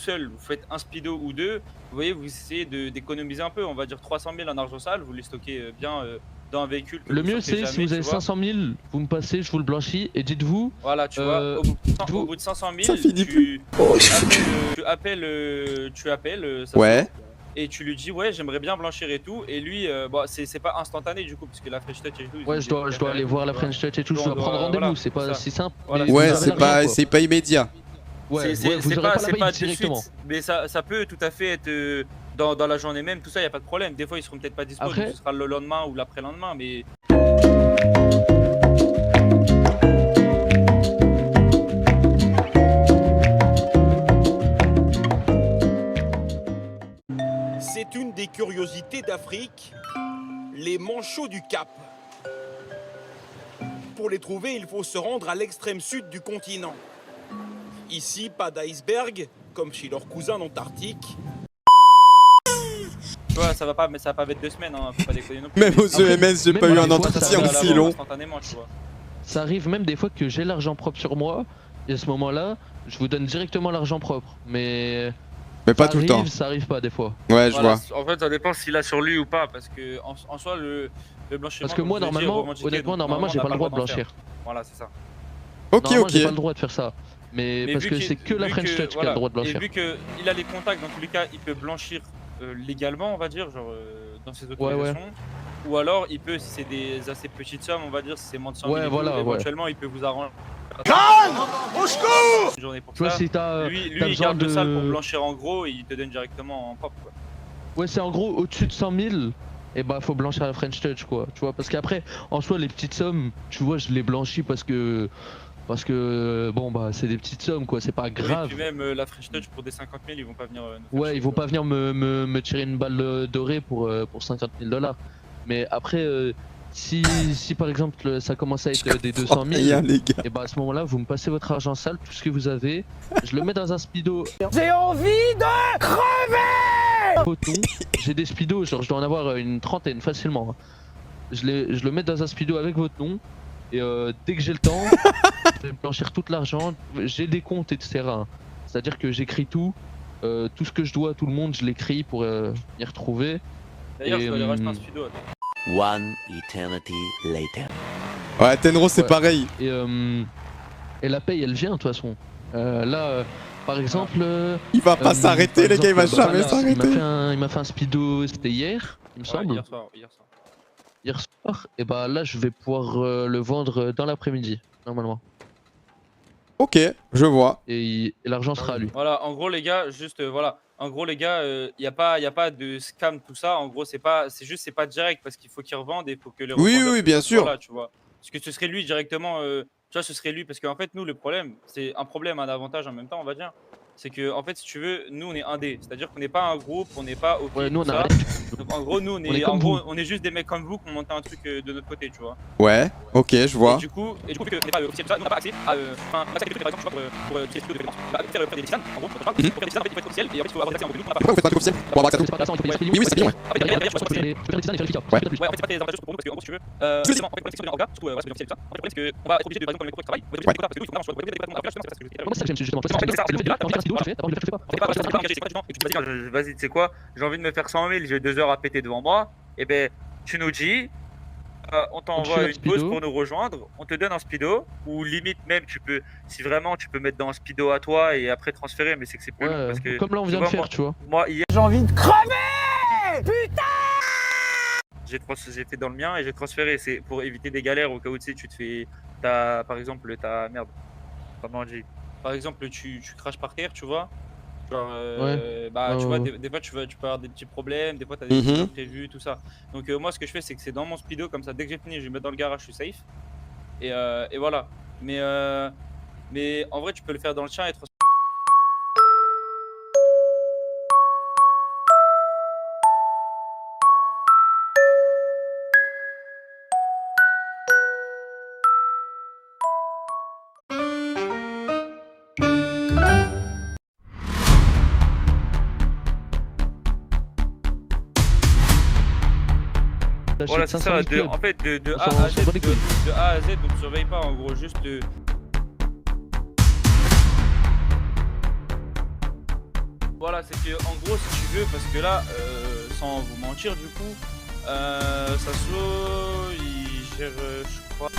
seul, vous faites un speedo ou deux, vous voyez, vous essayez d'économiser un peu, on va dire 300 000 en argent sale, vous les stockez bien dans un véhicule. Que le vous mieux sortez c'est jamais, si vous avez tu vois. 500 000, vous me passez, je vous le blanchis et dites-vous. Voilà, tu vois, au bout de 500 000, Ça finit plus. Oh, tu appelles ça ouais. et tu lui dis ouais j'aimerais bien blanchir et tout et lui bon c'est pas instantané du coup parce que la French Touch et tout Ouais, je dois aller voir la French Touch et tout, je dois prendre rendez-vous, voilà, c'est pas si simple. Voilà, mais Ouais, vous avez l'argent, quoi. c'est pas immédiat. Ouais, vous c'est aurez pas la pas paye de directement. suite, mais ça peut tout à fait être dans la journée même, tout ça, y a pas de problème. Des fois ils seront peut-être pas dispo, Après... donc ce sera le lendemain ou l'après-lendemain, mais C'est une des curiosités d'Afrique, les manchots du Cap. Pour les trouver, il faut se rendre à l'extrême sud du continent. Ici, pas d'iceberg, comme chez leurs cousins d'Antarctique. tu vois, ça va pas être 2 semaines, hein, faut pas déconner non plus. Même aux EMS, j'ai pas eu un entretien aussi long. Tu vois. Ça arrive même des fois que j'ai l'argent propre sur moi, et à ce moment-là, je vous donne directement l'argent propre. Mais pas tout le temps. Ça arrive pas des fois. Ouais, je vois. En fait, ça dépend s'il a sur lui ou pas, parce que en soi, le blanchiment. Parce que moi, normalement, honnêtement, j'ai pas le droit de blanchir. Voilà, c'est ça. Ok, normalement, ok. j'ai pas le droit de faire ça. Mais parce que c'est que la French Touch qui a le droit de blanchir. Et vu qu'il a les contacts, dans tous les cas, il peut blanchir légalement, on va dire, genre dans ses autorisations. Ouais. Ou alors, il peut, si c'est des assez petites sommes, on va dire, si c'est moins de 100 000 éventuellement, il peut vous arranger. Calme! Au secours! Une journée pour tu vois, ça. si Lui il garde le sale pour blanchir en gros et il te donne directement en propre, quoi. Ouais, c'est en gros au-dessus de 100 000. Et bah faut blanchir à la French Touch, quoi. Tu vois, parce qu'après, en soi, les petites sommes, tu vois, je les blanchis parce que bon bah c'est des petites sommes, quoi, c'est pas grave. Et puis même la French Touch pour des 50 000, ils vont pas venir ouais, ils vont pas venir me tirer une balle dorée pour 50 000 $. Mais après, si par exemple ça commence à être des 200 000, et bah à ce moment-là, vous me passez votre argent sale, tout ce que vous avez, je le mets dans un speedo. J'ai envie de crever! J'ai des speedos, genre je dois en avoir une trentaine facilement. Je le mets dans un speedo avec votre nom. Et dès que j'ai le temps, je vais blanchir tout l'argent, j'ai des comptes, etc. C'est-à-dire que j'écris tout ce que je dois à tout le monde, je l'écris pour y retrouver. D'ailleurs, je dois aller racheter un speedo. One eternity later. Ouais, Tenro, c'est pareil. Et la paye, elle vient de toute façon. Là, par exemple... il va pas s'arrêter, les gars, il va jamais s'arrêter. Il m'a fait un speedo, c'était hier, il me semble. Hier soir. Et bah là je vais pouvoir le vendre dans l'après-midi, normalement. Ok, je vois. Et l'argent sera à lui. Voilà, en gros les gars, juste voilà. En gros les gars, y a pas de scam tout ça. En gros c'est pas direct parce qu'il faut qu'ils revendent et il faut que les revendeurs oui, bien sûr. Là, tu vois. Parce que ce serait lui directement, tu vois, ce serait lui parce qu'en fait nous le problème, c'est un problème, un avantage en même temps, on va dire. C'est que en fait si tu veux, nous on est indé, c'est-à-dire qu'on n'est pas un groupe, on n'est pas au ouais, nous on a a... Donc en gros nous on est juste des mecs comme vous qui ont monté un truc de notre côté, tu vois. Ouais, ok, je vois. Et du coup vu qu'on n'est pas officiel tout ça, nous on n'a pas accès à accès à par exemple pour des studios de référence, faire des designs en gros pour faire des designs en fait il faut être officiel et en fait il faut avoir accès à un nous on n'a pas. Pourquoi vous faites un truc officiel pour avoir accès à oui, c'est bien. Ouais, en fait c'est pas des avantages pour nous parce que en gros si tu veux justement en fait c'est bien en gars, surtout voilà c'est officiel tout ça. En fait le problème c'est qu'on va être obligé de par exemple comme les travail, on va être obligé de parce que nous il faut vraiment choisir des patons après justement parce que justement vas-y, tu sais quoi, j'ai envie de me faire 100 000, j'ai 2 heures à péter devant moi, et ben tu nous dis, on t'envoie une pause pour nous rejoindre, on te donne un speedo, ou limite même tu peux, si vraiment tu peux mettre dans un speedo à toi et après transférer, mais c'est que c'est plus long parce que... Comme là on vient de faire, tu vois. Moi hier... J'ai envie de crever! Putain! J'ai fait dans le mien et j'ai transféré, c'est pour éviter des galères au cas où tu sais, tu te fais, par exemple, merde, comment on dit, par exemple tu craches par terre, tu vois. Genre, tu vois, des fois tu peux avoir des petits problèmes, des fois tu as des choses imprévues, tout ça. Donc moi ce que je fais c'est que c'est dans mon speedo, comme ça dès que j'ai fini je vais mettre dans le garage, je suis safe. Et voilà. Mais en vrai tu peux le faire dans le tien et voilà, c'est ça, en fait, de A à Z, de A à Z, donc surveille pas, en gros, juste... Voilà, c'est que en gros, si tu veux, parce que là, sans vous mentir, du coup, Sasso, il gère, je crois.